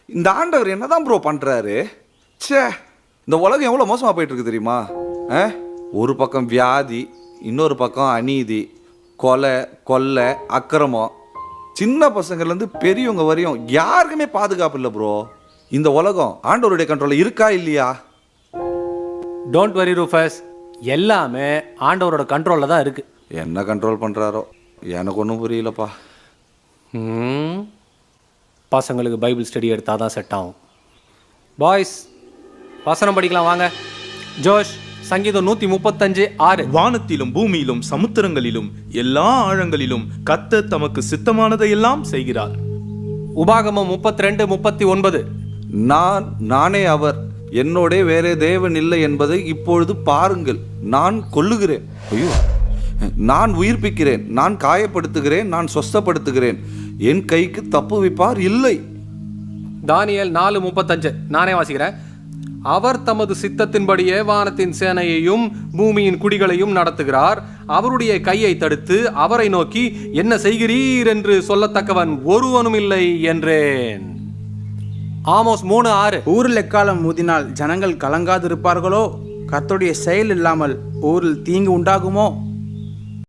இந்த ஆண்டவர் என்னதான் ப்ரோ பண்றாரு? ச்சே, இந்த உலகம் எவ்வளோ மோசமாக போயிட்டு இருக்கு தெரியுமா? ஒரு பக்கம் வியாதி, இன்னொரு பக்கம் அநீதி, கொலை கொள்ளை அக்கிரமம், சின்ன பசங்கள்லேருந்து பெரியவங்க வரையும் யாருக்குமே பாதுகாப்பு இல்லை ப்ரோ. இந்த உலகம் ஆண்டவருடைய கண்ட்ரோலில் இருக்கா இல்லையா? டோன்ட் வரி ரூஃபஸ், எல்லாமே ஆண்டவரோட கண்ட்ரோலில் தான் இருக்குது. என்ன கண்ட்ரோல் பண்ணுறாரோ எனக்கு ஒன்றும் புரியலப்பா. பசங்களுக்கு பைபிள் ஸ்டடி எடுத்தால் தான் செட் ஆகும். பாய்ஸ், வசனம் படிக்கலாம் வாங்க. ஜோஷ், சங்கீதம் 135:6. வானத்திலும் பூமியிலும் சமுத்திரங்களிலும் எல்லா ஆழங்களிலும் கர்த்தர் தமக்கு சித்தமானதையெல்லாம் செய்கிறார். உபாகமம் 32:39. நானே அவர், என்னோட வேறே தேவன் இல்லை என்பதை இப்பொழுது பாருங்கள். நான் கொல்லுகிறேன், ஐயோ, நான் உயிர்ப்பிக்கிறேன், நான் காயப்படுத்துகிறேன், நான் சொஸ்தப்படுத்துகிறேன், என் கைக்கு தப்புவிப்பார் இல்லை. தானியேல் 4:35. நானே வாசிக்கிறேன். அவர் தமது சித்தத்தின்படியே வானத்தின் சேனையையும் பூமியின் குடிகளையும் நடத்துகிறார். அவருடைய கையை தடுத்து அவரை நோக்கி என்ன செய்கிறீர் என்று சொல்லத்தக்கவன் ஒருவனும் இல்லை என்றேன். ஆமோஸ் 3:6. ஊரில் எக்காலம் ஊதினால் ஜனங்கள் கலங்காதிருப்பார்களோ? கர்த்தருடைய செயல் இல்லாமல் ஊரில் தீங்கு உண்டாகுமோ?